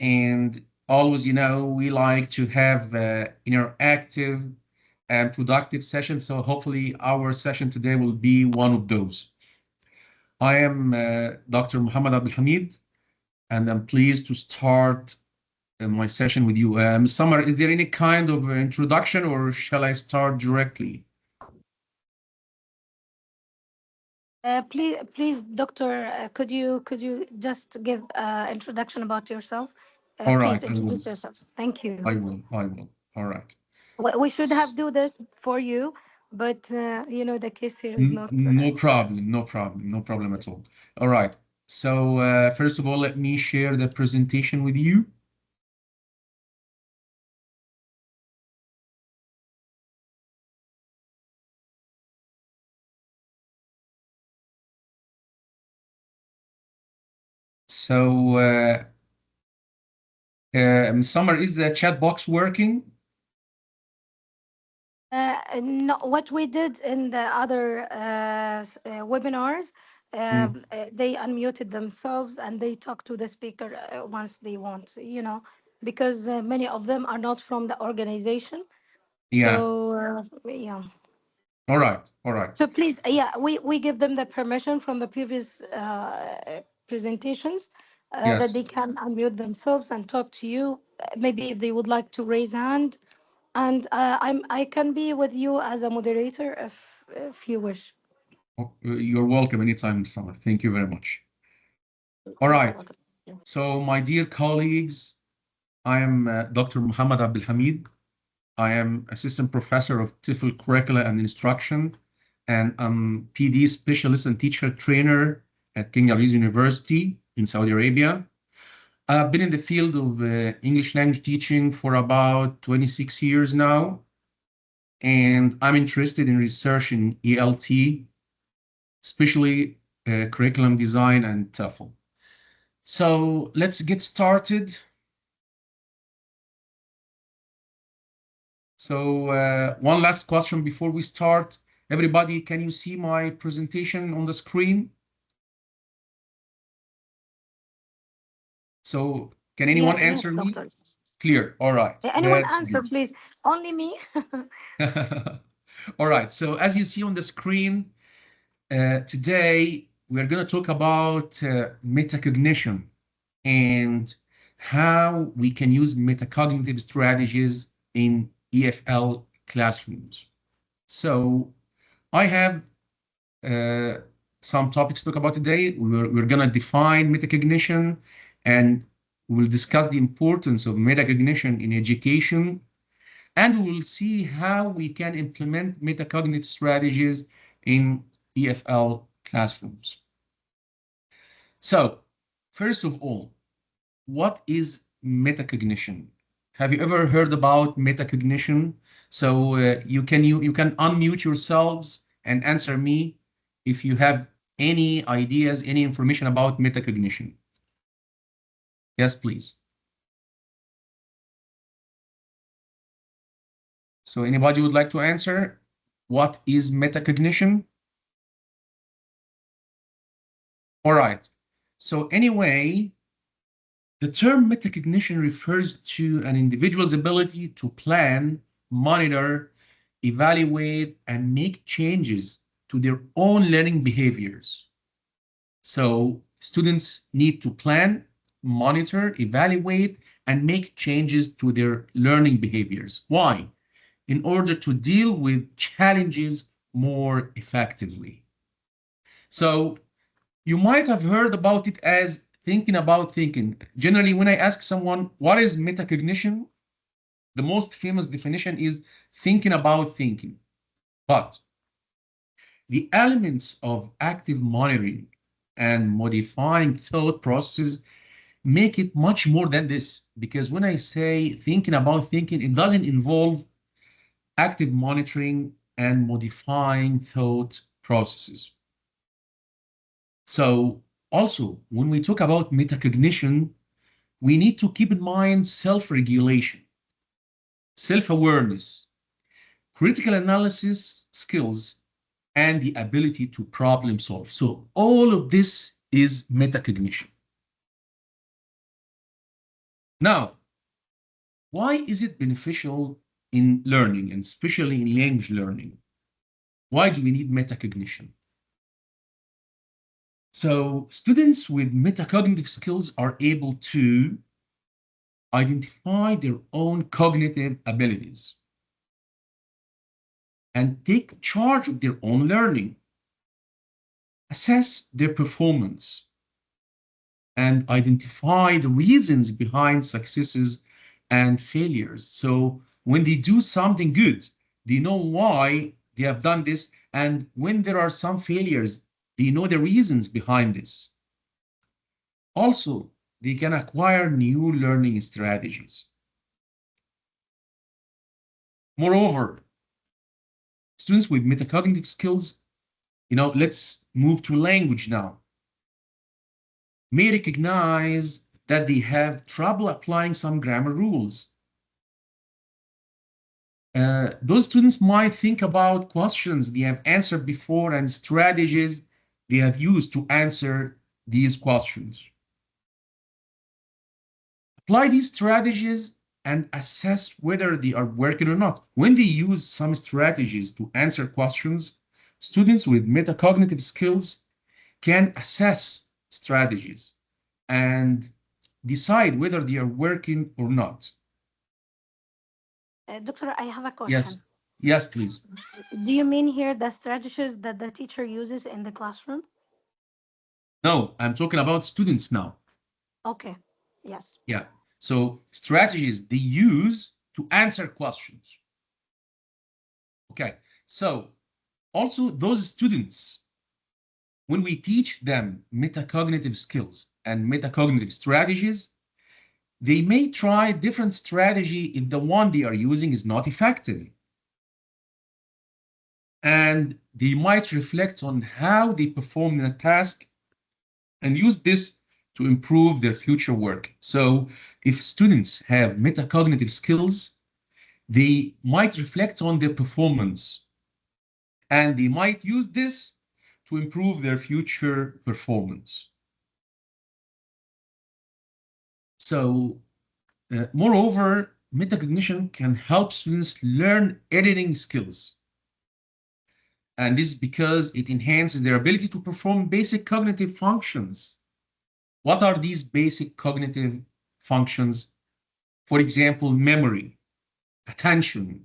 And always, we like to have interactive and productive sessions. So hopefully our session today will be one of those. I am Dr. Mohamed Abdelhamed, and I'm pleased to start my session with you. Ms. Summer, is there any kind of introduction, or shall I start directly? Please, Doctor, could you just give introduction about yourself? All Please right, I will. introduce yourself. Thank you. I will. I will. All right. We should have S- do this for you, but the case here is not. No problem. No problem. No problem at all. All right. So first of all, let me share the presentation with you. So, Summer, is the chat box working? No, what we did in the other webinars, Mm, they unmuted themselves and they talk to the speaker once they want, because many of them are not from the organization. yeah. So, yeah. All right. All right. So please, yeah, we give them the permission from the previous presentations that Yes. they can unmute themselves and talk to you. Maybe if they would like to raise hand, and I can be with you as a moderator if you wish. Oh, you're welcome anytime, Summer. Thank you very much. All You're right. welcome. So, my dear colleagues, I am Dr. Mohamed Abdelhamid. I am assistant professor of TEFL curricula and instruction, and I'm PD specialist and teacher trainer at King Abdulaziz University in Saudi Arabia. I've been in the field of English language teaching for about 26 years now, and I'm interested in research in ELT, especially curriculum design and TEFL. So let's get started. So one last question before we start. Everybody, can you see my presentation on the screen? So can Yeah, anyone answer yes, me? doctor. Clear. All right. Anyone That's answer, good. please? Only me. All right. So as you see on the screen, today we're going to talk about metacognition and how we can use metacognitive strategies in EFL classrooms. So I have uh, some topics to talk about today. We're going to define metacognition, and we'll discuss the importance of metacognition in education, and we will see how we can implement metacognitive strategies in EFL classrooms. So, first of all, what is metacognition? Have you ever heard about metacognition? So you can unmute yourselves and answer me if you have any ideas, any information about metacognition. Yes, please. So anybody would like to answer? What is metacognition? All right. So anyway, the term metacognition refers to an individual's ability to plan, monitor, evaluate, and make changes to their own learning behaviors. So students need to plan, monitor, evaluate, and make changes to their learning behaviors. Why? In order to deal with challenges more effectively. So you might have heard about it as thinking about thinking. Generally, when I ask someone, what is metacognition? The most famous definition is thinking about thinking. But the elements of active monitoring and modifying thought processes make it much more than this. Because when I say thinking about thinking, it doesn't involve active monitoring and modifying thought processes. So also, when we talk about metacognition, we need to keep in mind self-regulation, self-awareness, critical analysis skills, and the ability to problem solve. So all of this is metacognition. Now, why is it beneficial in learning, and especially in language learning? Why do we need metacognition? So students with metacognitive skills are able to identify their own cognitive abilities and take charge of their own learning, assess their performance, and identify the reasons behind successes and failures. So when they do something good, they know why they have done this. And when there are some failures, they know the reasons behind this. Also, they can acquire new learning strategies. Moreover, students with metacognitive skills, let's move to language now, may recognize that they have trouble applying some grammar rules. Those students might think about questions they have answered before and strategies they have used to answer these questions. Apply these strategies and assess whether they are working or not. When they use some strategies to answer questions, students with metacognitive skills can assess strategies and decide whether they are working or not. Doctor, I have a Yes, question. yes, please. Do you mean here the strategies that the teacher uses in the classroom? No, I'm talking about students now. Okay. Yes. Yeah. So strategies they use to answer questions. Okay. So also those students, when we teach them metacognitive skills and metacognitive strategies, they may try different strategy if the one they are using is not effective. And they might reflect on how they perform in a task and use this to improve their future work. So if students have metacognitive skills, they might reflect on their performance and they might use this to improve their future performance. So, moreover, metacognition can help students learn editing skills. And this is because it enhances their ability to perform basic cognitive functions. What are these basic cognitive functions? For example, memory, attention,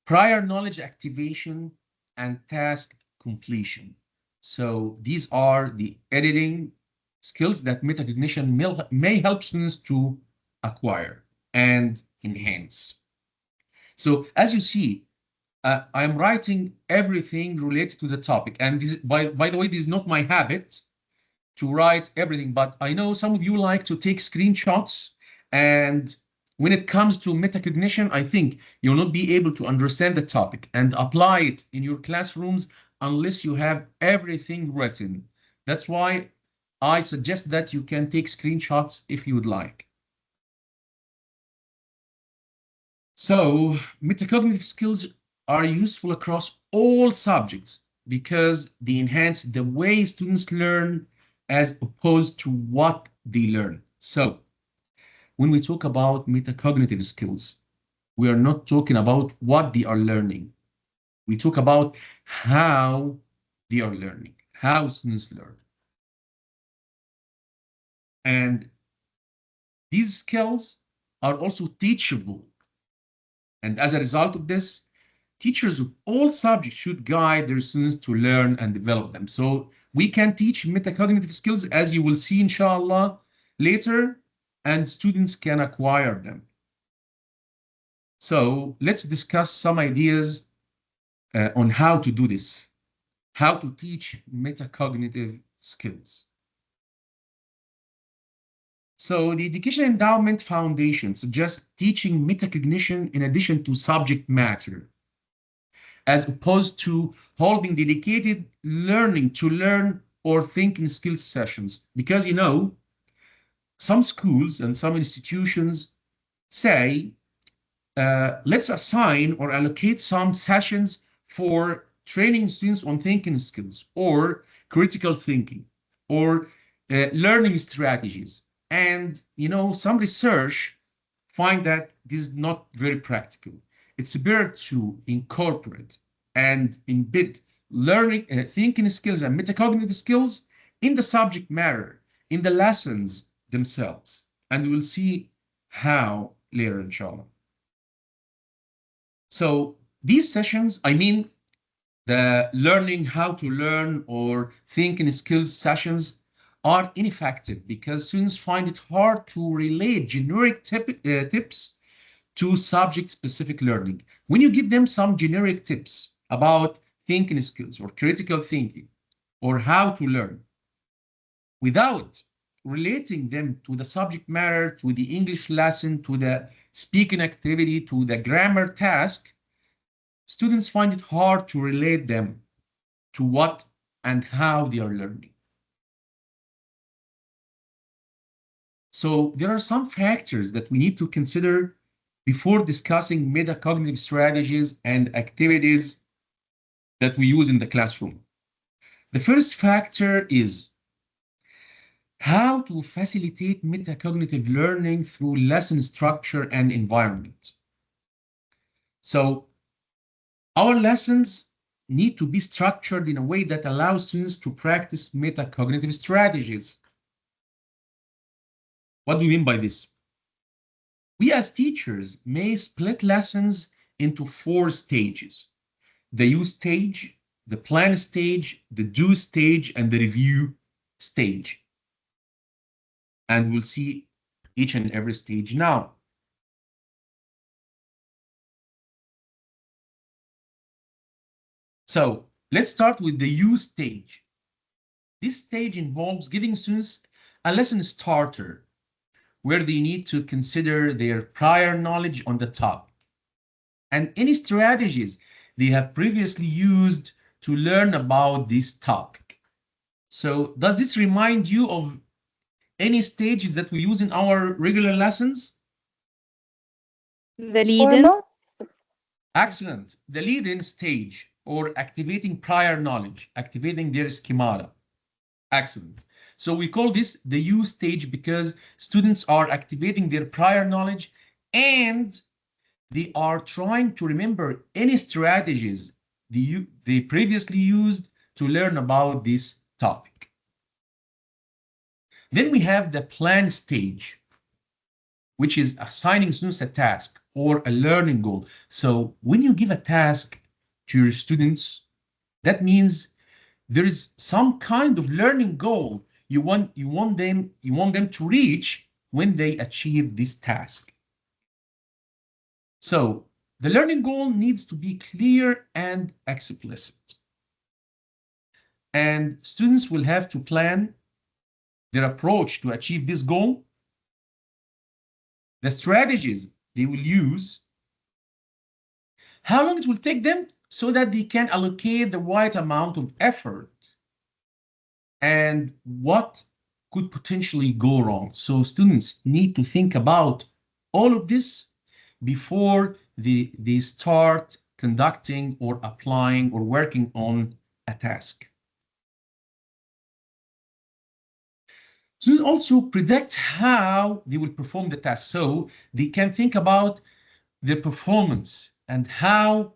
prior knowledge activation, and task completion. So these are the editing skills that metacognition may help students to acquire and enhance. So as you see, I'm writing everything related to the topic. And this, by the way, this is not my habit to write everything, but I know some of you like to take screenshots. And when it comes to metacognition, I think you'll not be able to understand the topic and apply it in your classrooms unless you have everything written. That's why I suggest that you can take screenshots if you would like. So metacognitive skills are useful across all subjects because they enhance the way students learn as opposed to what they learn. So when we talk about metacognitive skills, we are not talking about what they are learning. We talk about how they are learning, how students learn. And these skills are also teachable. And as a result of this, teachers of all subjects should guide their students to learn and develop them. So we can teach metacognitive skills, as you will see, inshallah, later, and students can acquire them. So let's discuss some ideas on how to do this, how to teach metacognitive skills. So the Education Endowment Foundation suggests teaching metacognition in addition to subject matter, as opposed to holding dedicated learning to learn or thinking skills sessions. Because, some schools and some institutions say, let's assign or allocate some sessions for training students on thinking skills or critical thinking or learning strategies. And, some research find that this is not very practical. It's better to incorporate and embed learning, thinking skills and metacognitive skills in the subject matter, in the lessons themselves. And we'll see how later, inshallah. So these sessions, I mean, the learning how to learn or thinking skills sessions are ineffective because students find it hard to relate generic tips to subject-specific learning. When you give them some generic tips about thinking skills or critical thinking or how to learn, without relating them to the subject matter, to the English lesson, to the speaking activity, to the grammar task, students find it hard to relate them to what and how they are learning. So there are some factors that we need to consider before discussing metacognitive strategies and activities that we use in the classroom. The first factor is how to facilitate metacognitive learning through lesson structure and environment. So our lessons need to be structured in a way that allows students to practice metacognitive strategies. What do we mean by this? We as teachers may split lessons into 4 stages: the use stage, the plan stage, the do stage, and the review stage. And we'll see each and every stage now. So let's start with the use stage. This stage involves giving students a lesson starter where they need to consider their prior knowledge on the topic and any strategies they have previously used to learn about this topic. So does this remind you of any stages that we use in our regular lessons? The Or lead-in. not? Excellent. The lead-in stage, or activating prior knowledge, activating their schemata. Excellent. So we call this the use stage because students are activating their prior knowledge and they are trying to remember any strategies they previously used to learn about this topic. Then we have the plan stage, which is assigning students a task or a learning goal. So when you give a task to your students, that means there is some kind of learning goal you want them to reach when they achieve this task. So the learning goal needs to be clear and explicit. And students will have to plan their approach to achieve this goal, the strategies they will use, how long it will take them so that they can allocate the right amount of effort, and what could potentially go wrong. So students need to think about all of this before they start conducting or applying or working on a task. Students also predict how they will perform the task, so they can think about their performance and how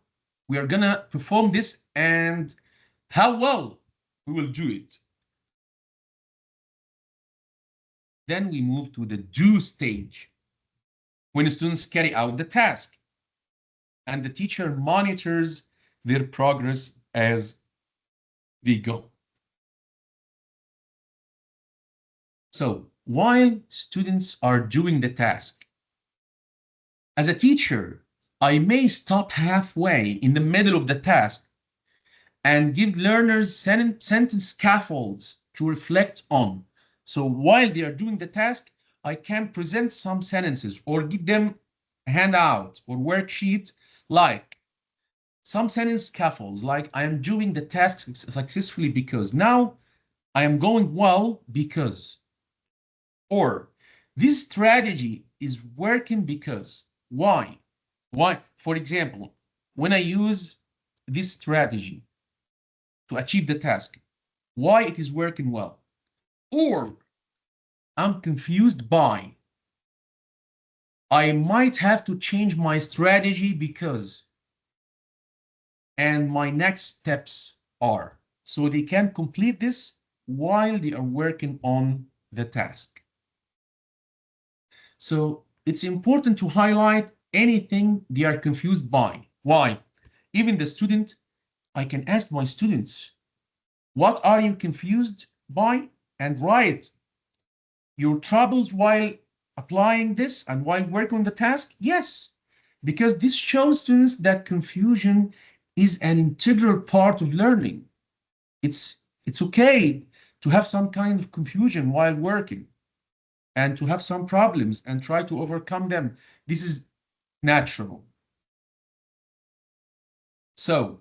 we are gonna perform this and how well we will do it. Then we move to the do stage, when the students carry out the task and the teacher monitors their progress as they go. So while students are doing the task, as a teacher, I may stop halfway in the middle of the task and give learners sentence scaffolds to reflect on. So while they are doing the task, I can present some sentences or give them a handout or worksheet like some sentence scaffolds, like I am doing the task successfully because, now I am going well because, or this strategy is working because. Why? Why? For example, when I use this strategy to achieve the task, why it is working well, or I'm confused by. I might have to change my strategy because, and my next steps are. So they can complete this while they are working on the task. So it's important to highlight anything they are confused by. Why? Even the student, I can ask my students, what are you confused by? And write your troubles while applying this and while working on the task? Yes, because this shows students that confusion is an integral part of learning. It's okay to have some kind of confusion while working and to have some problems and try to overcome them. This is natural. So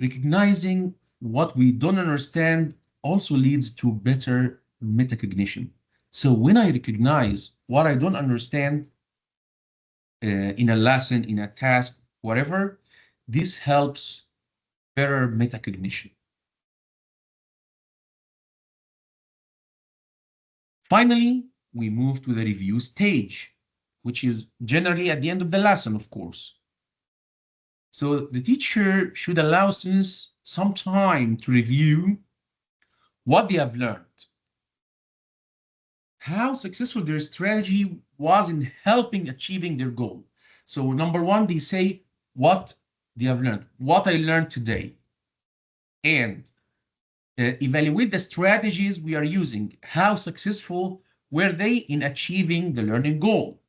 recognizing what we don't understand also leads to better metacognition. So when I recognize what I don't understand in a lesson, in a task, whatever, this helps better metacognition. Finally, we move to the review stage, which is generally at the end of the lesson, of course. So the teacher should allow students some time to review what they have learned, how successful their strategy was in helping achieving their goal. So number one, they say what they have learned, what I learned today, and evaluate the strategies we are using. How successful were they in achieving the learning goal?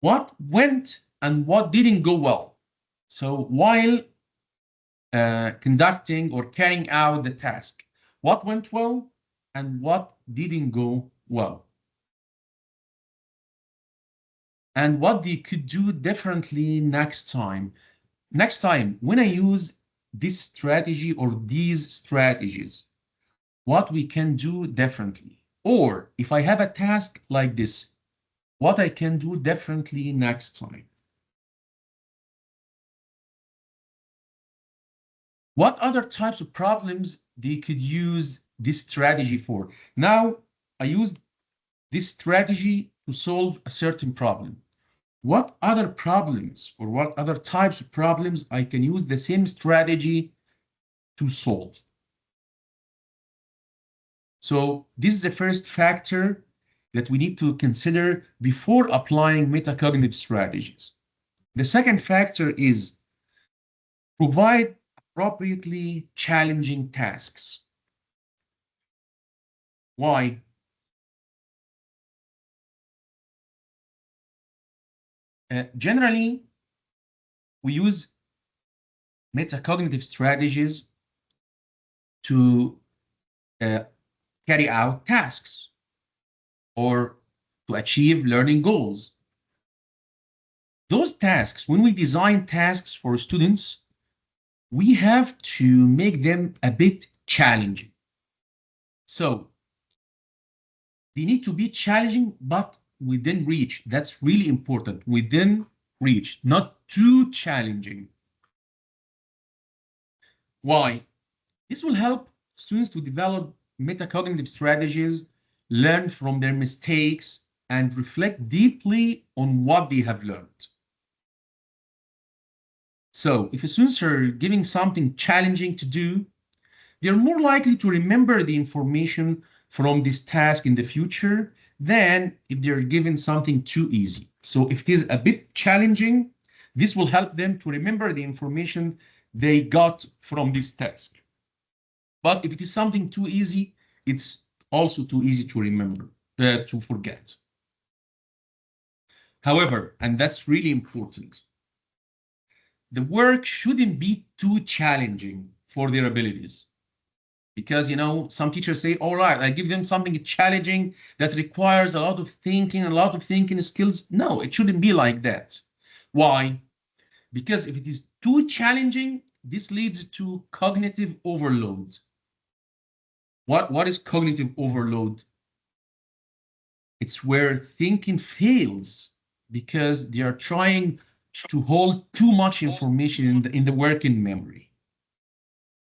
What went and what didn't go well? So while conducting or carrying out the task, what went well and what didn't go well? And what they could do differently next time. Next time, when I use this strategy or these strategies, what we can do differently. Or if I have a task like this, what I can do differently next time. What other types of problems they could use this strategy for? Now, I used this strategy to solve a certain problem. What other problems or what other types of problems I can use the same strategy to solve? So this is the first factor that we need to consider before applying metacognitive strategies. The second factor is provide appropriately challenging tasks. Why? Generally, we use metacognitive strategies to uh, carry out tasks or to achieve learning goals. Those tasks, when we design tasks for students, we have to make them a bit challenging. So they need to be challenging, but within reach. That's really important. Within reach, not too challenging. Why? This will help students to develop metacognitive strategies, learn from their mistakes, and reflect deeply on what they have learned. So if students are giving something challenging to do, they're more likely to remember the information from this task in the future than if they're given something too easy. So if it is a bit challenging, this will help them to remember the information they got from this task. But if it is something too easy, it's also too easy to remember, to forget. However, and that's really important, the work shouldn't be too challenging for their abilities. Because, some teachers say, all right, I give them something challenging that requires a lot of thinking, a lot of thinking skills. No, it shouldn't be like that. Why? Because if it is too challenging, this leads to cognitive overload. What is cognitive overload? It's where thinking fails because they are trying to hold too much information in the working memory.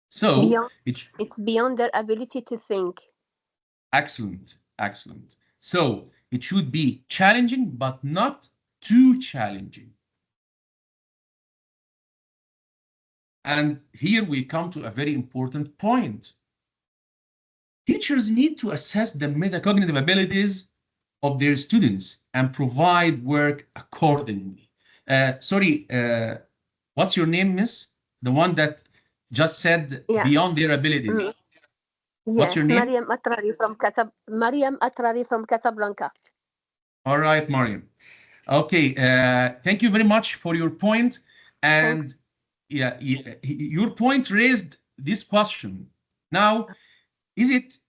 So Beyond, it's beyond their ability to think. Excellent, excellent. So it should be challenging, but not too challenging. And here we come to a very important point. Teachers need to assess the metacognitive abilities of their students and provide work accordingly. Sorry, what's your name, miss? The one that just said Yeah. beyond their abilities. Mm. What's your Yes, name? Mariam Atrari from Casablanca. All right, Mariam. Okay, thank you very much for your point. And yeah, your point raised this question. Now, is it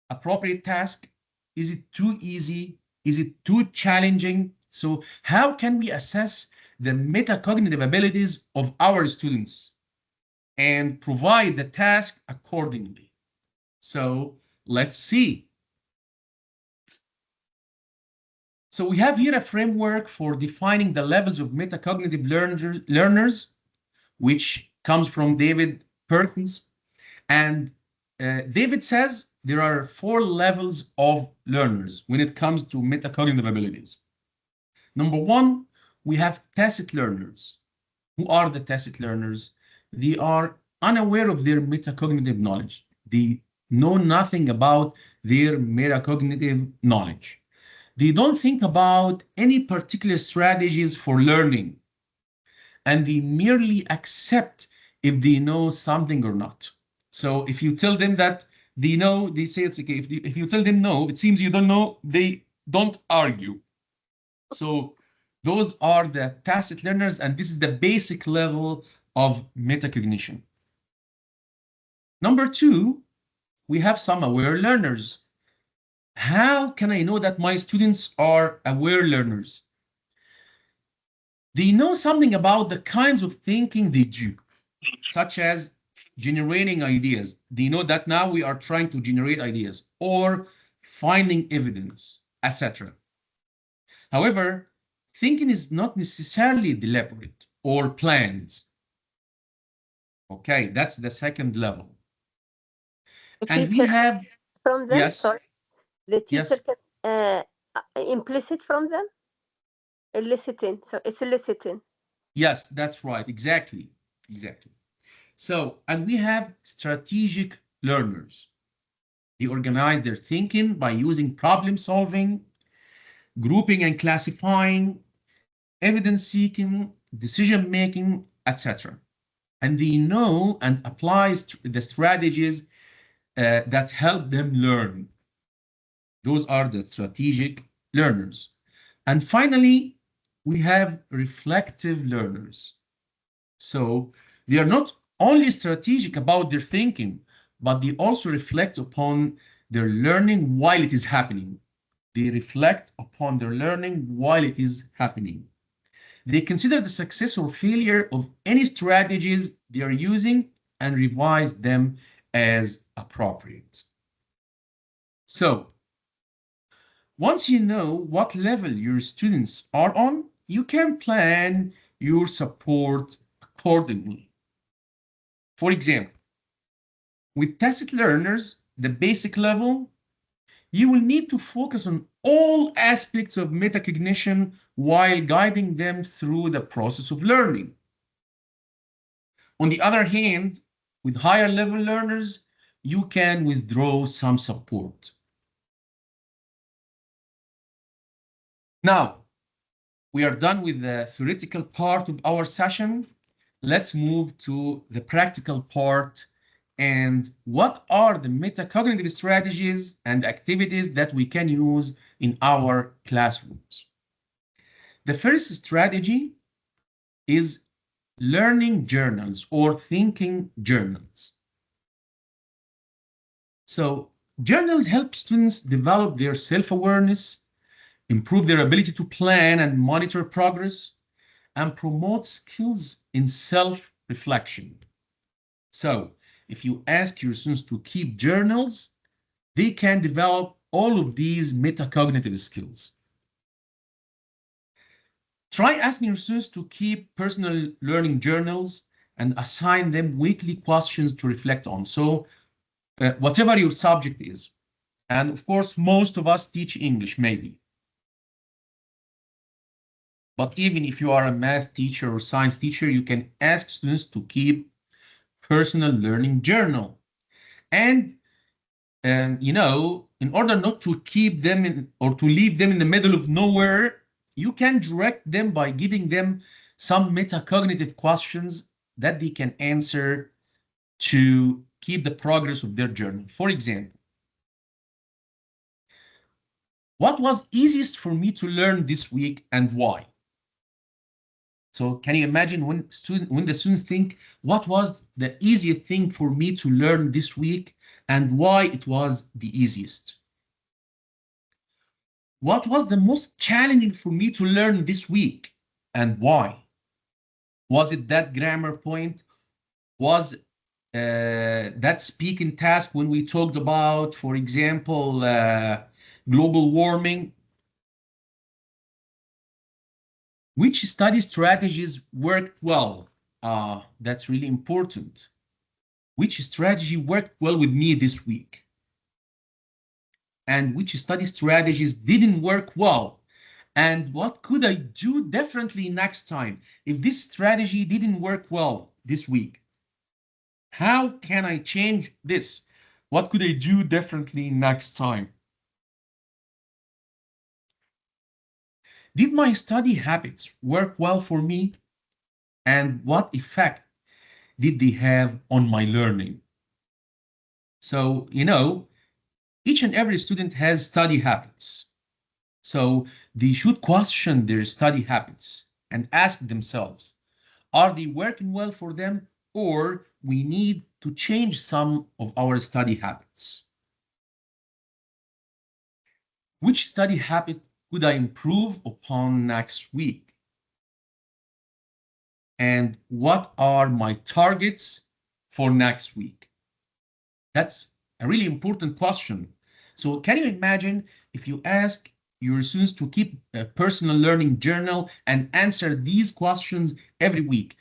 appropriate task? Is it too easy? Is it too challenging? So how can we assess the metacognitive abilities of our students and provide the task accordingly? So let's see. So we have here a framework for defining the levels of metacognitive learners, which comes from David Perkins. And David says there are 4 levels of learners when it comes to metacognitive abilities. Number 1, we have tacit learners. Who are the tacit learners? They are unaware of their metacognitive knowledge. They know nothing about their metacognitive knowledge. They don't think about any particular strategies for learning, and they merely accept if they know something or not. So if you tell them that they know, they say it's okay. If you tell them no, it seems you don't know, they don't argue. So those are the tacit learners, and this is the basic level of metacognition. Number 2, we have some aware learners. How can I know that my students are aware learners? They know something about the kinds of thinking they do, such as generating ideas. They know that now we are trying to generate ideas or finding evidence, etc. However, thinking is not necessarily deliberate or planned. Okay, that's the second level. And we have, from them, yes, sorry, the teacher yes, can implicit from them, eliciting. So it's eliciting. yes, that's right, exactly, exactly. So, and we have strategic learners. They organize their thinking by using problem solving, grouping and classifying, evidence seeking, decision making, etc. And they know and apply the strategies that help them learn. Those are the strategic learners. And finally, we have reflective learners. So they are not only strategic about their thinking, but they also reflect upon their learning while it is happening. They reflect upon their learning while it is happening. They consider the success or failure of any strategies they are using and revise them as appropriate. So, once you know what level your students are on, you can plan your support accordingly. For example, with tacit learners, the basic level, you will need to focus on all aspects of metacognition while guiding them through the process of learning. On the other hand, with higher level learners, you can withdraw some support. Now, we are done with the theoretical part of our session. Let's move to the practical part. And what are the metacognitive strategies and activities that we can use in our classrooms? The first strategy is learning journals or thinking journals. So journals help students develop their self-awareness, improve their ability to plan and monitor progress, and promote skills in self-reflection. So if you ask your students to keep journals, they can develop all of these metacognitive skills. Try asking your students to keep personal learning journals and assign them weekly questions to reflect on. So whatever your subject is, And of course, most of us teach English, maybe. But even if you are a math teacher or science teacher, you can ask students to keep personal learning journal. And you know, in order not to keep them in or to leave them in the middle of nowhere, you can direct them by giving them some metacognitive questions that they can answer to keep the progress of their journey. For example, what was easiest for me to learn this week and why? So can you imagine when the students think, what was the easiest thing for me to learn this week and why it was the easiest? What was the most challenging for me to learn this week and why? Was it that grammar point? Was that speaking task when we talked about, for example, global warming? Which study strategies worked well? That's really important. Which strategy worked well with me this week? And which study strategies didn't work well? And what could I do differently next time if this strategy didn't work well this week? How can I change this? What could I do differently next time? Did my study habits work well for me? And what effect did they have on my learning? So, you know, each and every student has study habits. So they should question their study habits and ask themselves, are they working well for them, or we need to change some of our study habits? Which study habit could I improve upon next week? And what are my targets for next week? That's a really important question. So can you imagine if you ask your students to keep a personal learning journal and answer these questions every week?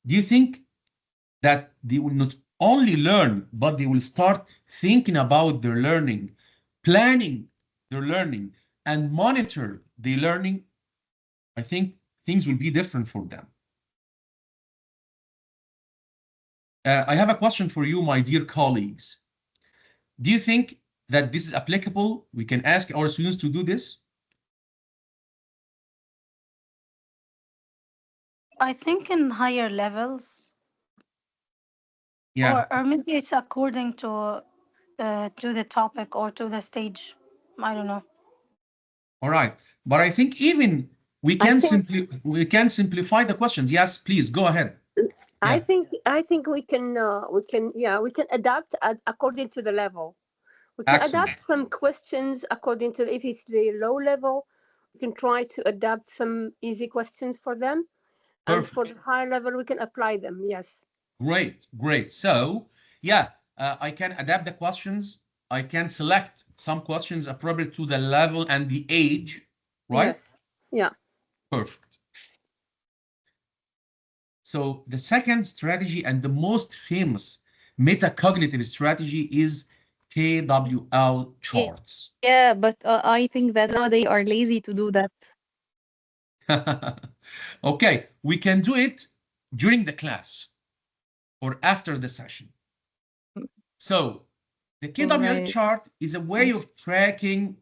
Do you think that they will not only learn, but they will start thinking about their learning, planning their learning, and monitor their learning? I think things will be different for them. I have a question for you, my dear colleagues. Do you think that this is applicable? We can ask our students to do this? I think in higher levels, Yeah, or maybe it's according to the topic or to the stage. I don't know. all right. But I think even I think we can simplify the questions. Yes, please go ahead. Yeah, I think we can adapt according to the level. We can adapt excellent. some questions according to if it's the low level, we can try to adapt some easy questions for them, and for Perfect. the higher level we can apply them. Yes. Great, great. So, yeah, I can adapt the questions. I can select some questions appropriate to the level and the age, right? Yes. Yeah. Perfect. So the second strategy and the most famous metacognitive strategy is KWL charts. Yeah, but I think that now they are lazy to do that. Okay, we can do it during the class or after the session. So the KWL Right. chart is a way of tracking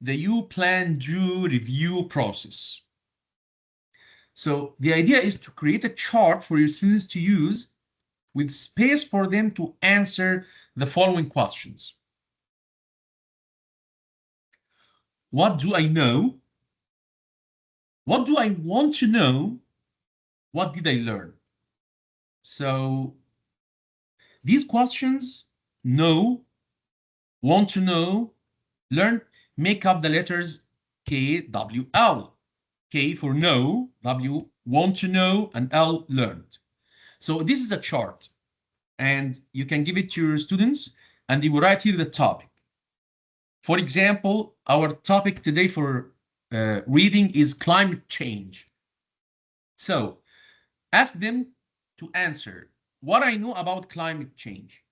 the you plan, do, review process. So the idea is to create a chart for your students to use with space for them to answer the following questions. What do I know? What do I want to know? What did I learn? So these questions, know, want to know, learn, make up the letters KWL. K for know, W want to know, and L learned. So this is a chart, and you can give it to your students, and they will write here the topic. For example, our topic today for reading is climate change. So ask them to answer what I know about climate change.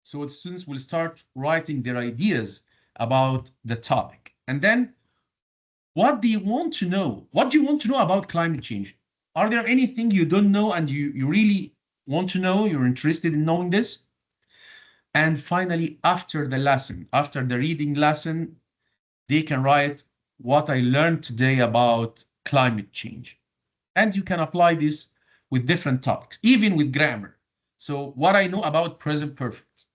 So the students will start writing their ideas about the topic. And then what do you want to know? What do you want to know about climate change? Are there anything you don't know and you really want to know? You're interested in knowing this? And finally, after the lesson, after the reading lesson, they can write what I learned today about climate change. And you can apply this with different topics, even with grammar. So what I know about present perfect.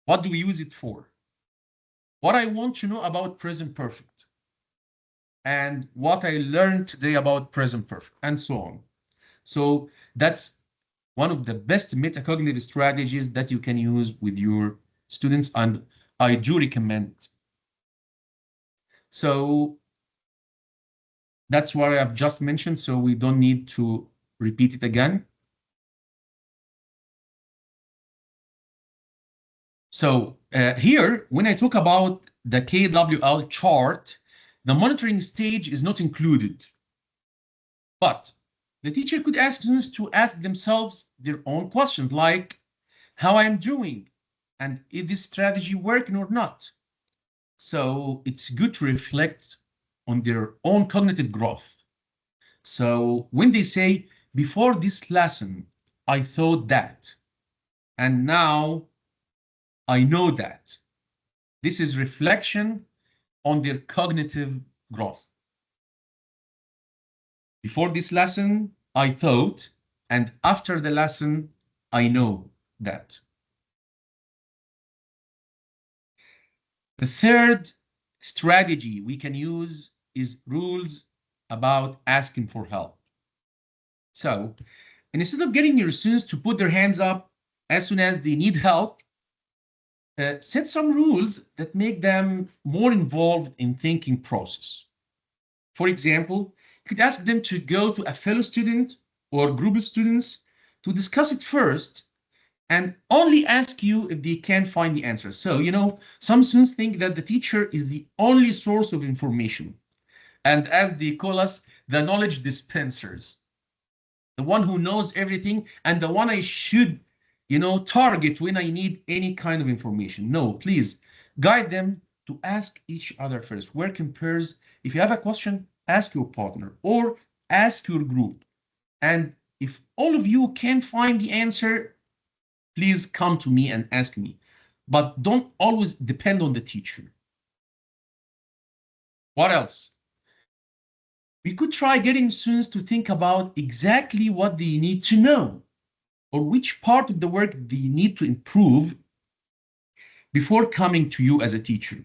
What do we use it for? What I want to know about present perfect. And what I learned today about present perfect, and so on. So that's one of the best metacognitive strategies that you can use with your students, and I do recommend it. So that's what I have just mentioned, so we don't need to repeat it again. So here, when I talk about the KWL chart, the monitoring stage is not included. But the teacher could ask students to ask themselves their own questions, like how I am doing, and is this strategy working or not? So it's good to reflect on their own cognitive growth. So when they say, before this lesson, I thought that, and now I know that, this is reflection on their cognitive growth. Before this lesson, I thought, and after the lesson, I know that. The third strategy we can use is rules about asking for help. So instead of getting your students to put their hands up as soon as they need help, set some rules that make them more involved in thinking process. For example, you could ask them to go to a fellow student or group of students to discuss it first and only ask you if they can find the answer. So, some students think that the teacher is the only source of information. And as they call us, the knowledge dispensers, the one who knows everything and the one I should, target when I need any kind of information. No, please guide them to ask each other first. Work in pairs. If you have a question, ask your partner or ask your group. And if all of you can't find the answer, please come to me and ask me. But don't always depend on the teacher. What else? We could try getting students to think about exactly what they need to know or which part of the work they need to improve before coming to you as a teacher.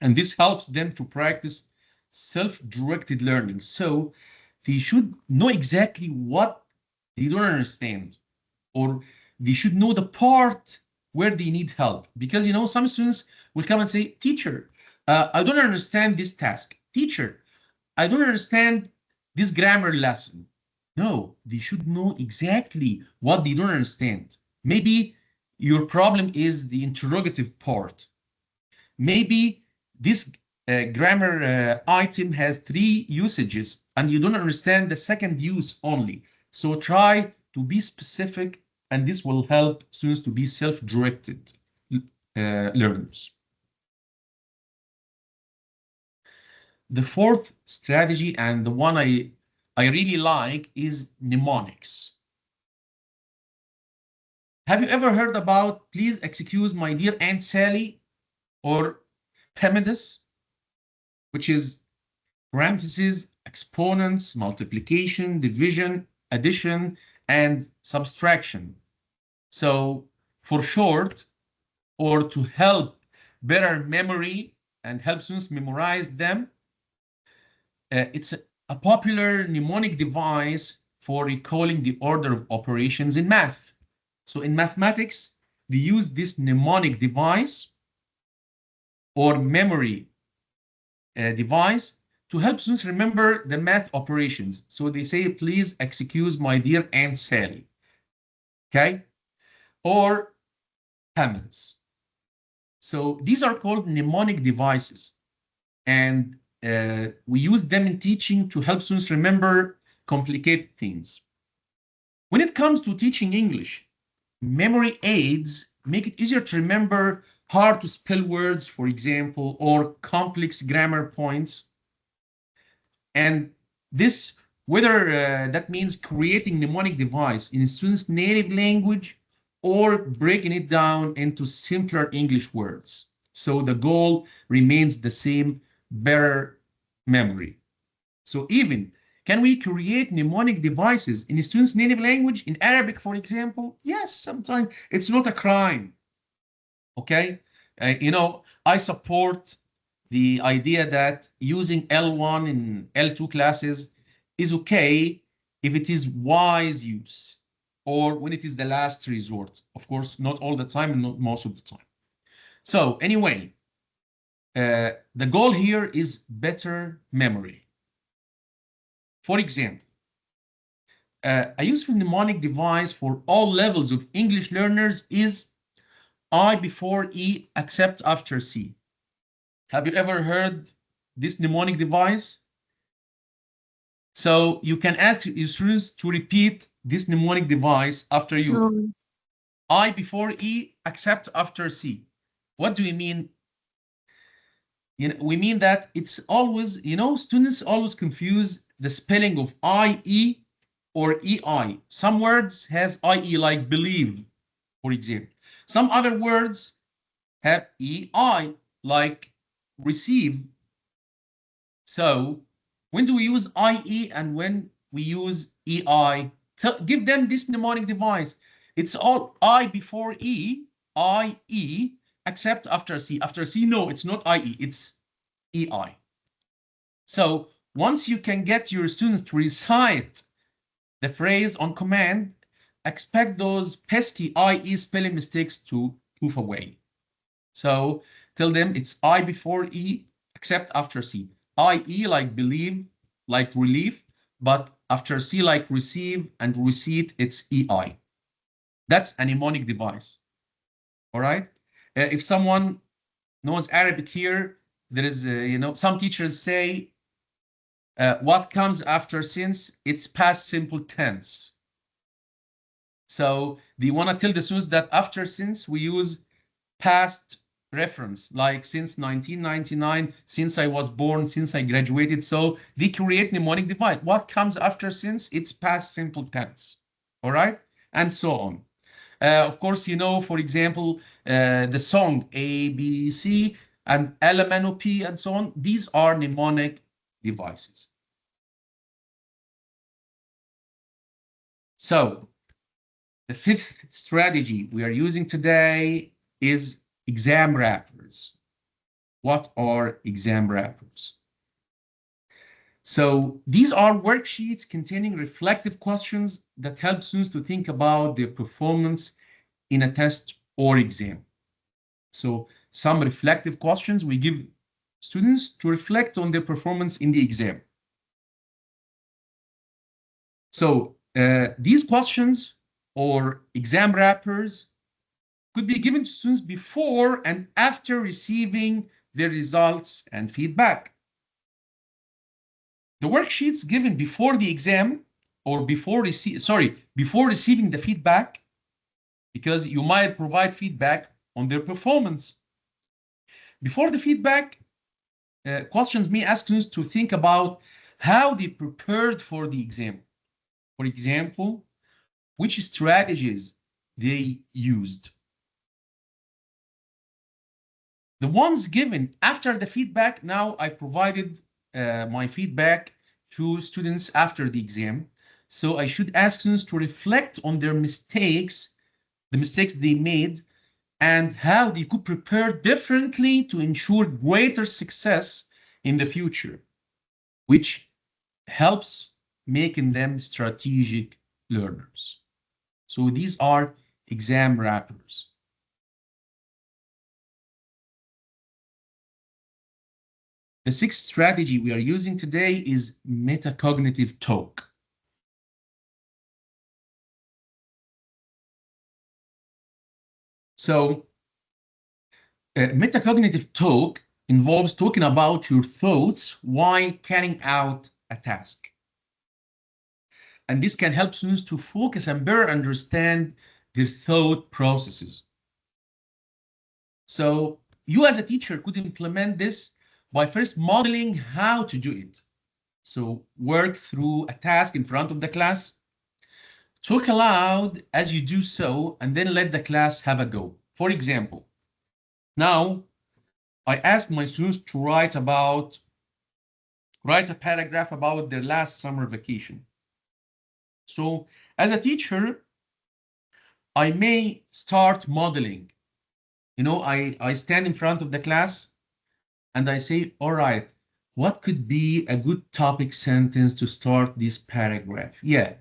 And this helps them to practice self-directed learning. So they should know exactly what they don't understand, or they should know the part where they need help. Because, some students will come and say, teacher, I don't understand this task. Teacher, I don't understand this grammar lesson. No, they should know exactly what they don't understand. Maybe your problem is the interrogative part. Maybe this grammar item has 3 usages and you don't understand the second use only. So try to be specific, and this will help students to be self-directed learners. The fourth strategy, and the one I really like, is mnemonics. Have you ever heard about please excuse my dear Aunt Sally, or PEMDAS, which is parentheses, exponents, multiplication, division, addition, and subtraction. So for short, or to help better memory and help students memorize them, it's a popular mnemonic device for recalling the order of operations in math. So in mathematics, we use this mnemonic device or memory device to help students remember the math operations. So they say, please excuse my dear Aunt Sally. Okay? Or Hammonds. So these are called mnemonic devices. And we use them in teaching to help students remember complicated things. When it comes to teaching English, memory aids make it easier to remember hard to spell words, for example, or complex grammar points. And this, whether that means creating mnemonic device in students' native language or breaking it down into simpler English words. So the goal remains the same, better memory. So even, can we create mnemonic devices in students' native language, in Arabic, for example? Yes, sometimes it's not a crime. Okay? I support the idea that using L1 and L2 classes is okay if it is wise use or when it is the last resort. Of course, not all the time and not most of the time. So anyway, the goal here is better memory. For example, a useful mnemonic device for all levels of English learners is I before E, except after C. Have you ever heard this mnemonic device? So you can ask your students to repeat this mnemonic device after you. No. I before E, except after C. What do we mean? We mean that it's always, students always confuse the spelling of IE or EI. Some words has IE, like believe, for example. Some other words have EI, like receive. So when do we use IE and when we use EI? So give them this mnemonic device. It's all I before E, IE, except after C. After C, no, it's not IE, it's EI. So once you can get your students to recite the phrase on command, expect those pesky IE spelling mistakes to poof away. So tell them it's I before E, except after C. IE like believe, like relief, but after C like receive and receipt, it's EI. That's a mnemonic device. All right. If someone knows Arabic here, there is, some teachers say what comes after since, it's past simple tense. So they want to tell the students that after since we use past reference, like since 1999, since I was born, since I graduated. So they create mnemonic device. What comes after since? It's past simple tense. All right, and so on. Of course, for example, the song A, B, C, and LMNOP, and so on. These are mnemonic devices. So the fifth strategy we are using today is exam wrappers. What are exam wrappers? So these are worksheets containing reflective questions that help students to think about their performance in a test or exam. So some reflective questions we give students to reflect on their performance in the exam. So these questions or exam wrappers could be given to students before and after receiving their results and feedback. The worksheets given before the exam or before receiving the feedback, because you might provide feedback on their performance. Before the feedback, questions may ask students to think about how they prepared for the exam. For example, which strategies they used. The ones given after the feedback, now I provided my feedback to students after the exam. So I should ask students to reflect on their mistakes, the mistakes they made, and how they could prepare differently to ensure greater success in the future, which helps making them strategic learners. So these are exam wrappers. The sixth strategy we are using today is metacognitive talk. So metacognitive talk involves talking about your thoughts while carrying out a task. And this can help students to focus and better understand their thought processes. So you as a teacher could implement this by first modeling how to do it. So work through a task in front of the class, talk aloud as you do so, and then let the class have a go. For example, now I ask my students to write a paragraph about their last summer vacation. So as a teacher, I may start modeling. I stand in front of the class and I say, all right, what could be a good topic sentence to start this paragraph? Yeah,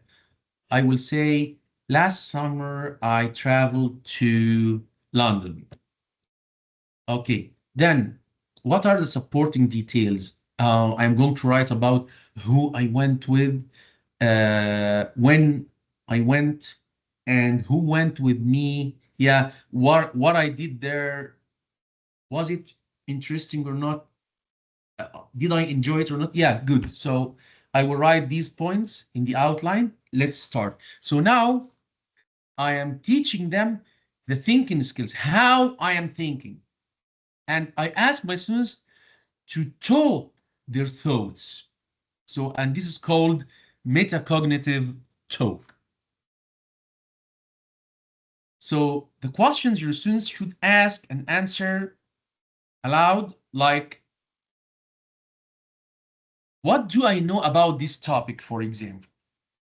I will say, last summer I traveled to London. Okay, then what are the supporting details? I'm going to write about who I went with, when I went, and who went with me. Yeah, what I did there, was it interesting or not? Did I enjoy it or not? Yeah, good. So I will write these points in the outline. Let's start. So now I am teaching them the thinking skills, how I am thinking. And I ask my students to talk their thoughts. So, and this is called metacognitive talk. So the questions your students should ask and answer aloud, like, what do I know about this topic, for example?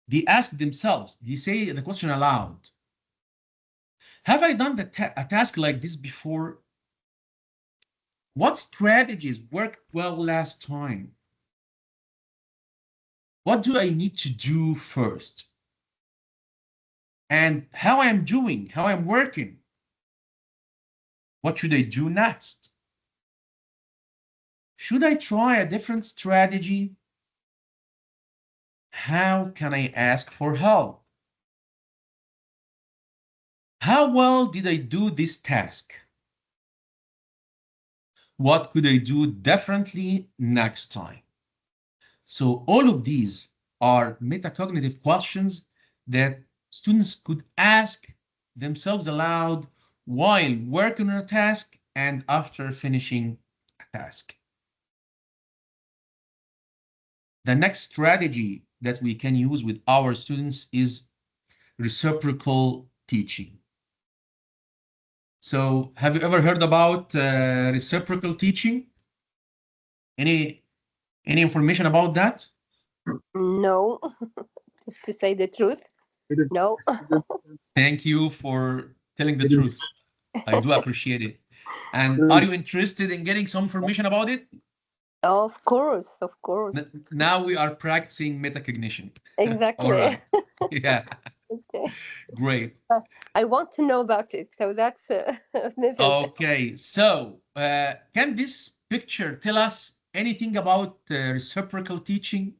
They ask themselves, they say the question aloud. Have I done a task like this before? What strategies worked well last time? What do I need to do first? And how I'm doing, how I'm working? What should I do next? Should I try a different strategy? How can I ask for help? How well did I do this task? What could I do differently next time? So all of these are metacognitive questions that students could ask themselves aloud while working on a task and after finishing a task. The next strategy that we can use with our students is reciprocal teaching. So have you ever heard about reciprocal teaching? Any information about that? No, to say the truth. No. Thank you for telling the truth. I do appreciate it. And are you interested in getting some information about it? Of course, of course. Now we are practicing metacognition. Exactly. All right. Yeah, Okay. great. I want to know about it, so that's amazing. Okay, so can this picture tell us anything about reciprocal teaching?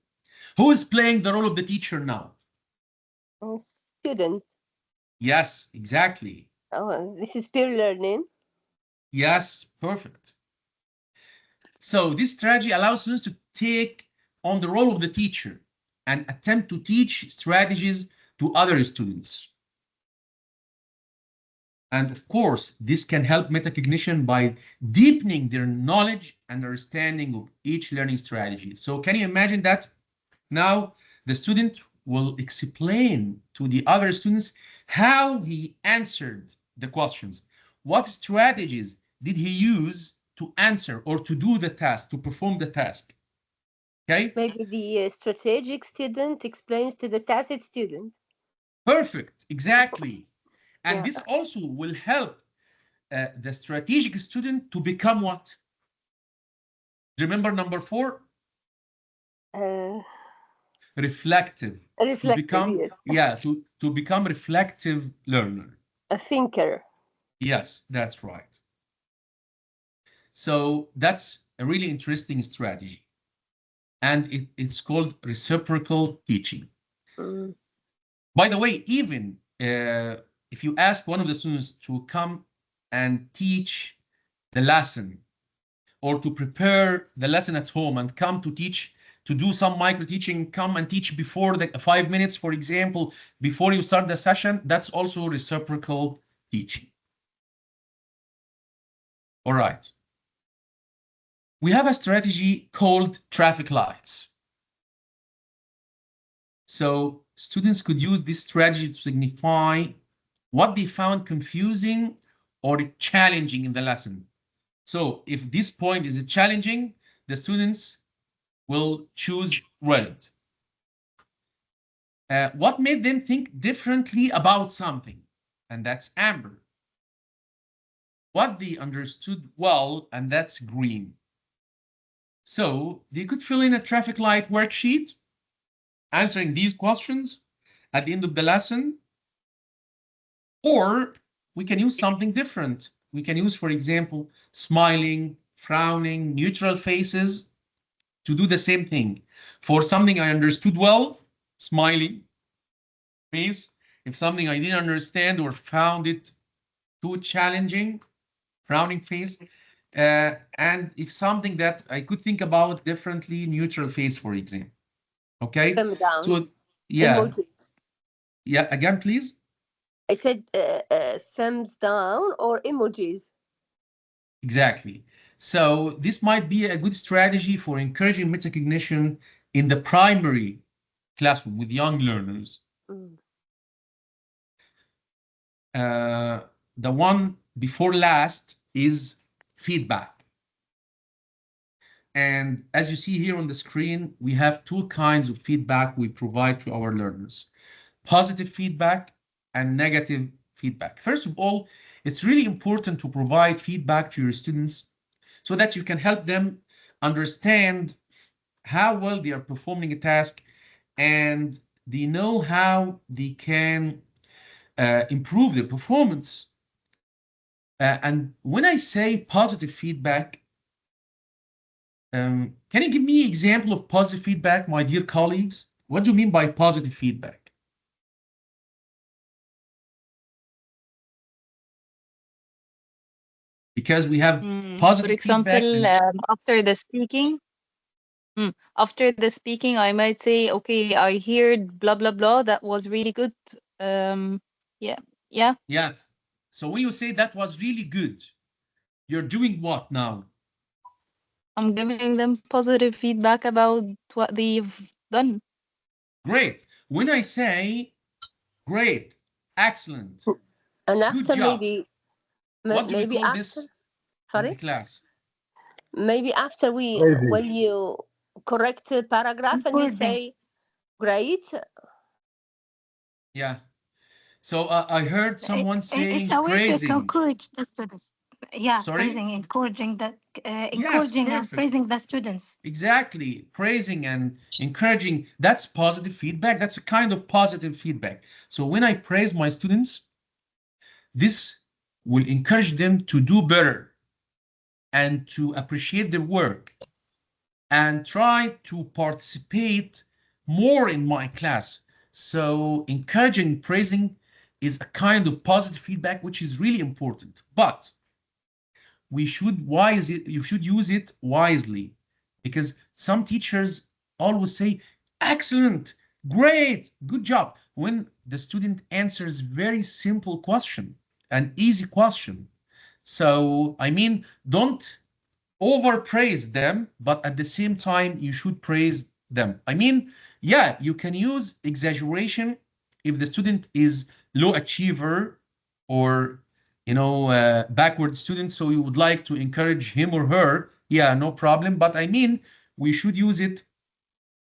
Who is playing the role of the teacher now? Student. Yes, exactly. Oh, this is peer learning. Yes, perfect. So this strategy allows students to take on the role of the teacher and attempt to teach strategies to other students. And of course, this can help metacognition by deepening their knowledge and understanding of each learning strategy. So can you imagine that now the student will explain to the other students how he answered the questions? What strategies did he use to answer or to do the task, to perform the task? Okay? Maybe the strategic student explains to the tacit student. Perfect, exactly. And Yeah. this also will help the strategic student to become what? Remember number 4? Reflective. To Reflective, become, yes. yeah, to become reflective learner. A thinker. Yes, that's right. So that's a really interesting strategy. And it's called reciprocal teaching. Mm. By the way, even if you ask one of the students to come and teach the lesson or to prepare the lesson at home and come to teach to do some micro teaching, come and teach before the 5 minutes, for example, before you start the session. That's also reciprocal teaching. All right. We have a strategy called traffic lights. So students could use this strategy to signify what they found confusing or challenging in the lesson. So if this point is challenging, the students will choose red. What made them think differently about something? And that's amber. What they understood well, and that's green. So they could fill in a traffic light worksheet answering these questions at the end of the lesson, or we can use something different. We can use, for example, smiling, frowning, neutral faces to do the same thing. For something I understood well, smiling face. If something I didn't understand or found it too challenging, frowning face. And if something that I could think about differently, neutral face, for example. Okay. Them down. So yeah. Emojis. Yeah. Again, please. I said thumbs down or emojis. Exactly. So this might be a good strategy for encouraging metacognition in the primary classroom with young learners. Mm. The one before last is feedback. And as you see here on the screen, we have two kinds of feedback we provide to our learners: positive feedback and negative feedback. First of all, it's really important to provide feedback to your students so that you can help them understand how well they are performing a task, and they know how they can improve their performance. And when I say positive feedback, can you give me an example of positive feedback, my dear colleagues? What do you mean by positive feedback? Because we have For positive feedback. example, after the speaking, I might say, okay, I heard blah, blah, blah. That was really good. Yeah. Yeah. Yeah. So when you say that was really good, you're doing what now? I'm giving them positive feedback about what they've done. Great. When I say great, excellent, And good after job, what do we maybe call after, this in the sorry, class? maybe after when you correct a paragraph and you say great. Yeah. So I heard someone It's saying a way to praising. encourage the students. Yeah, Sorry? praising, encouraging the Yes, encouraging and perfect. praising the students. Exactly. Praising and encouraging. That's positive feedback. That's a kind of positive feedback. So when I praise my students, this will encourage them to do better and to appreciate their work and try to participate more in my class. So encouraging, praising is a kind of positive feedback, which is really important. But you should use it wisely, because some teachers always say, excellent, great, good job, when the student answers very simple question, an easy question. So, I mean, don't overpraise them, but at the same time, you should praise them. I mean, yeah, you can use exaggeration if the student is low achiever or backward student, so you would like to encourage him or her. Yeah, no problem. But I mean, we should use it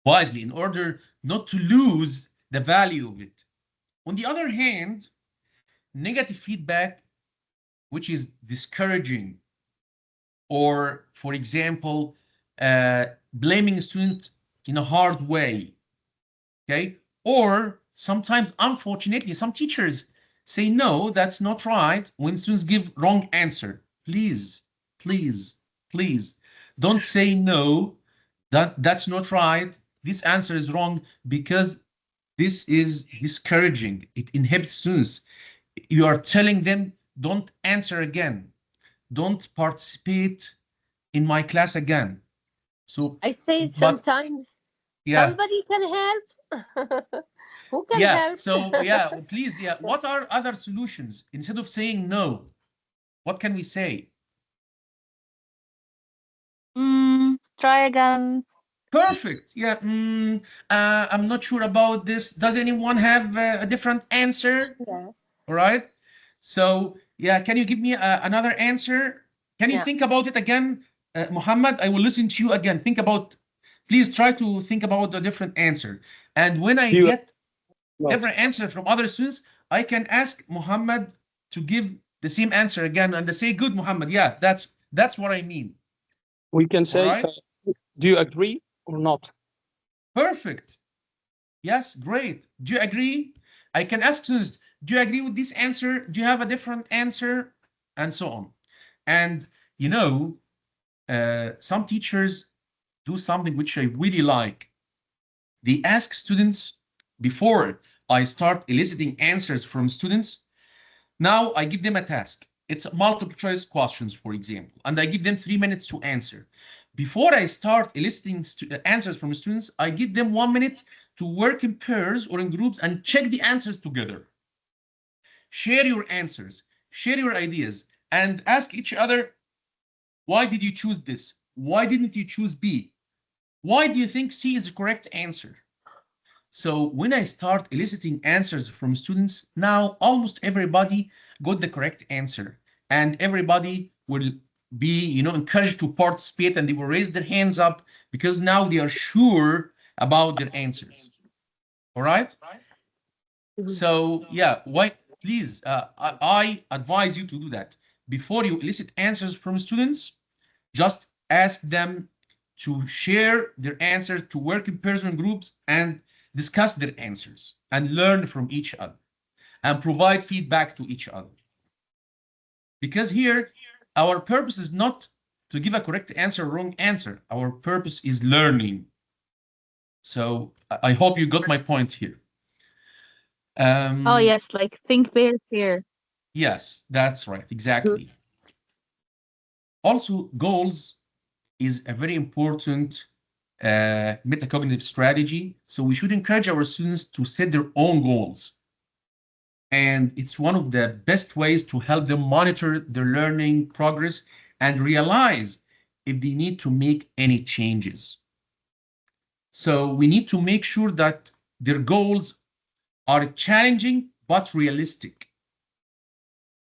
wisely in order not to lose the value of it. On the other hand, negative feedback, which is discouraging, or for example, blaming a student in a hard way, okay? Or sometimes, unfortunately, some teachers say, no, that's not right, when students give wrong answer. Please, please, please, don't say no, that's not right, this answer is wrong, because this is discouraging. It inhibits students. You are telling them, don't answer again, don't participate in my class again. So, I say but sometimes Yeah. Somebody can help. Who can Yeah. help? So yeah, please, yeah. What are other solutions? Instead of saying no, what can we say? Try again. Perfect. Yeah. I'm not sure about this. Does anyone have a different answer? Yeah. All right. So yeah, can you give me another answer? Can you Yeah. think about it again, Mohammed? I will listen to you again. Think about. Please try to think about the different answer. And when I Do get not. different answer from other students, I can ask Mohammed to give the same answer again, and they say, "Good, Mohammed. Yeah, that's what I mean." We can All say, right. do you agree or not? Perfect. Yes, great. Do you agree? I can ask students, do you agree with this answer? Do you have a different answer? And so on. And you know, some teachers do something which I really like. They ask students before I start eliciting answers from students. Now I give them a task. It's multiple choice questions, for example, and I give them 3 minutes to answer. Before I start eliciting answers from students, I give them 1 minute to work in pairs or in groups and check the answers together. Share your answers, share your ideas, and ask each other, why did you choose this? Why didn't you choose B? Why do you think C is the correct answer? So when I start eliciting answers from students, now almost everybody got the correct answer, and everybody will be, encouraged to participate, and they will raise their hands up because now they are sure about their answers. All right. Mhm. So yeah, why? Please, I advise you to do that before you elicit answers from students. Just ask them to share their answers, to work in person groups and discuss their answers and learn from each other and provide feedback to each other. Because here, our purpose is not to give a correct answer or wrong answer. Our purpose is learning. So I hope you got my point here. Oh Um, yes, like think pair pair. yes, that's right, exactly. Also, goals is a very important metacognitive strategy. So we should encourage our students to set their own goals. And it's one of the best ways to help them monitor their learning progress and realize if they need to make any changes. So we need to make sure that their goals are challenging but realistic.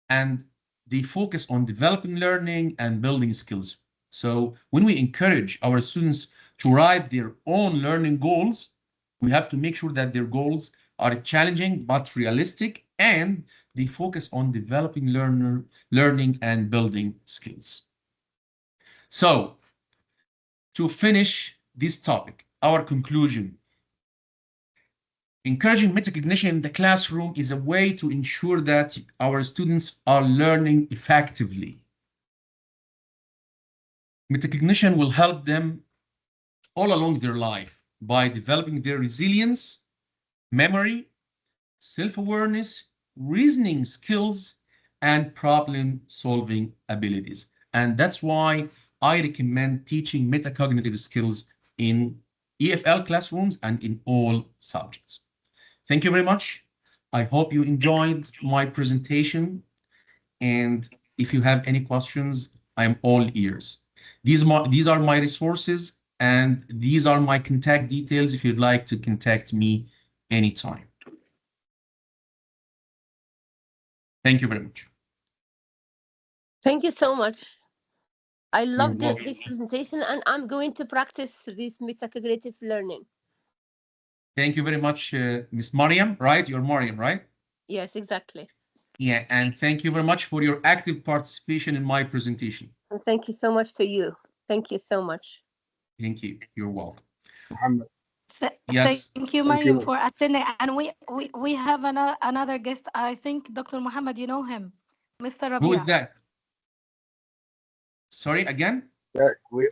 And they focus on developing learning and building skills. So when we encourage our students to write their own learning goals, we have to make sure that their goals are challenging but realistic, and they focus on developing learning and building skills. So to finish this topic, our conclusion: encouraging metacognition in the classroom is a way to ensure that our students are learning effectively. Metacognition will help them all along their life by developing their resilience, memory, self-awareness, reasoning skills, and problem-solving abilities. And that's why I recommend teaching metacognitive skills in EFL classrooms and in all subjects. Thank you very much. I hope you enjoyed my presentation. And if you have any questions, I am all ears. These are my resources, and these are my contact details if you'd like to contact me anytime. Thank you very much. Thank you so much. I You're loved welcome. this presentation, and I'm going to practice this metacognitive learning. Thank you very much, Miss Mariam, right? You're Mariam, right? Yes, exactly. Yeah, and thank you very much for your active participation in my presentation. And thank you so much to you. Thank you so much. Thank you. You're welcome. Mohammed. Yes. Thank you, Thank Mariam, you. for attending. And we have another guest. I think Dr. Mohammed, you know him, Mr. Who is Rabia. that? Sorry, again? Yeah, Rabia.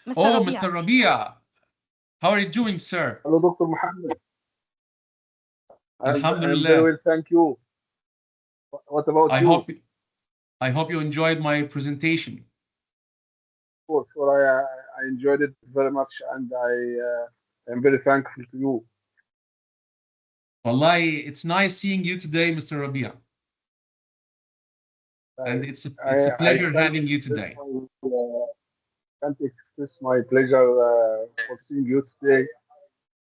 Mr. Oh, Rabia. Mr. Rabia. How are you doing, sir? Hello, Dr. Mohammed. I'm very Alhamdulillah. well, thank you. What about I you? hope I hope you enjoyed my presentation. For sure, I enjoyed it very much, and I am very thankful to you. Wallahi, it's nice seeing you today, Mr. Rabia. And I it's a I pleasure can't having you express today. can't express my pleasure for seeing you today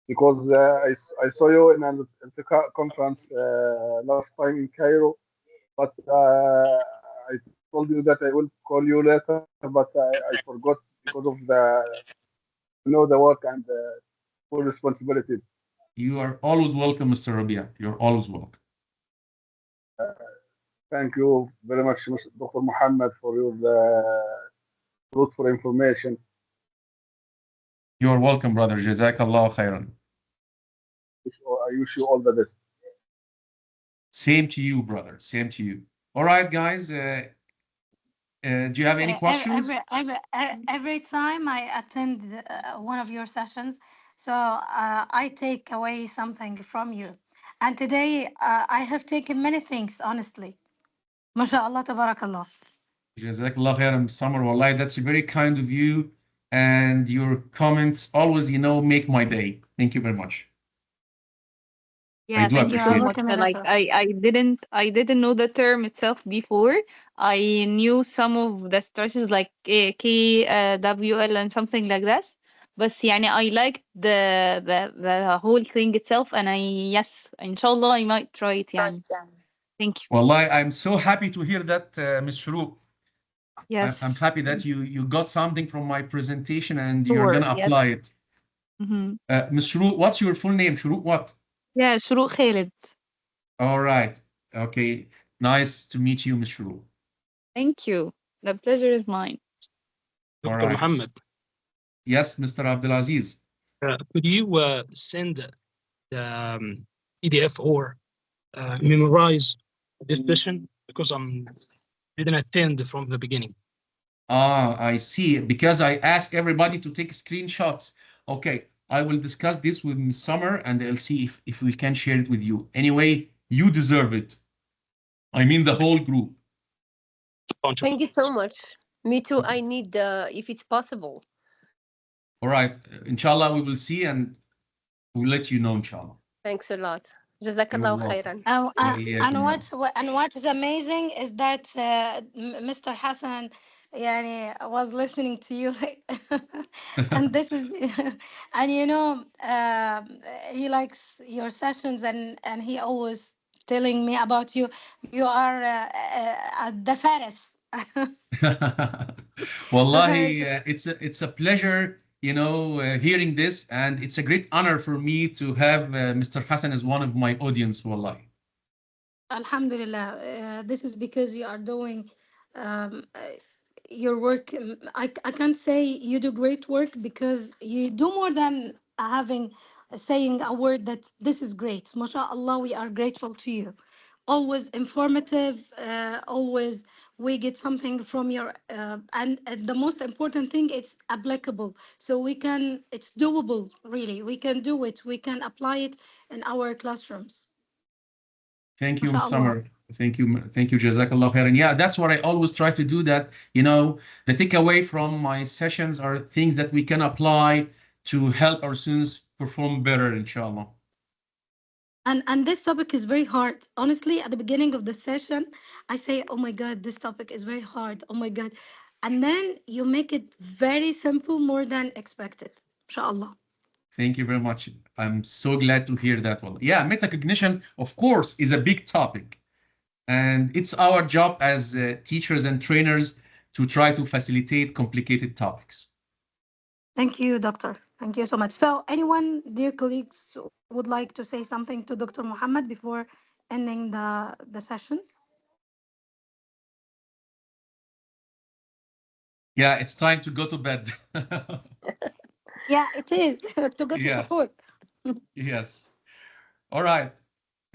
because I saw you in an conference last time in Cairo, but I told you that I will call you later, but I forgot because of the work and the full responsibilities. You are always welcome, Mr. Rabia. You're always welcome. Thank you very much, Dr. Mohammed, for your fruitful information. You're welcome, brother. Jazakallah khairan. I wish you all the best. Same to you, brother. Same to you. All right, guys. Do you have any questions? Every time I attend one of your sessions, so I take away something from you. And today I have taken many things, honestly. MashaAllah, tabarakallah. Jazakallah khairan, Summer. Wallahi, that's very kind of you. And your comments always, make my day. Thank you very much. I Yeah, do thank you You so are appreciate it. much. welcome, doctor. I didn't know the term itself before. I knew some of the strategies like KWL and something like that. But يعني I liked the whole thing itself, and yes, inshallah I might try it. يعني. Thank you. Wallahi, I'm so happy to hear that, Ms. Shuru. Yes, I'm happy that you got something from my presentation and you're sure. gonna Yes. apply it. Mm-hmm. Ms. Shuru, what's your full name? Shuru, what? Yeah, شروق خالد. All right. Okay. Nice to meet you, Ms. Shuru. Thank you. The pleasure is mine. All Dr. right. Mohammed, Yes, Mr. Abdelaziz. could you send the PDF or memorize this session because I didn't attend from the beginning. Ah, I see. Because I asked everybody to take screenshots. Okay, I will discuss this with Ms. Summer and I'll see if we can share it with you. Anyway, you deserve it. I mean the whole group. Thank you so much. Me too. I need if it's possible. All right. Inshallah, we will see and we'll let you know, inshallah. Thanks a lot. You're Jazakallah welcome. khairan. and what is amazing is that Mr. Hassan was listening to you and this is and he likes your sessions and he always telling me about you. You are the Faris. Wallahi, it's a pleasure, hearing this, and it's a great honor for me to have Mr. Hassan as one of my audience, wallahi. Alhamdulillah, this is because you are doing um, uh, your work. I can't say you do great work because you do more than having saying a word that this is great. MashaAllah, we are grateful to you. Always informative, always we get something from your, and the most important thing, it's applicable. So it's doable, really. We can do it. We can apply it in our classrooms. Thank you, Ms. MashaAllah. Summer. Thank you, Jazakallah khair. And yeah, that's what I always try to do, that, the takeaway from my sessions are things that we can apply to help our students perform better, inshallah. And this topic is very hard. Honestly, at the beginning of the session, I say, oh my God, this topic is very hard. Oh my God. And then you make it very simple, more than expected. Inshallah. Thank you very much. I'm so glad to hear that one. Yeah, metacognition, of course, is a big topic. And it's our job as teachers and trainers to try to facilitate complicated topics. Thank you, Doctor. Thank you so much. So anyone, dear colleagues, would like to say something to Dr. Mohammed before ending the session? Yeah, it's time to go to bed. Yeah, it is. To go to Yes. support. Yes. All right.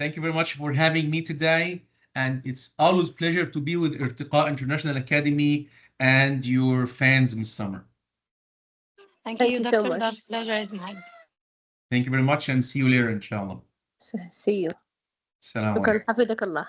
Thank you very much for having me today. And it's always a pleasure to be with Irtiqa International Academy and your fans, Ms. Summer. Thank Thank you, you so Doctor. The much. pleasure is mine. Thank you very much and see you later, inshallah. See you. Assalamu شكرا alaikum. حفظك الله.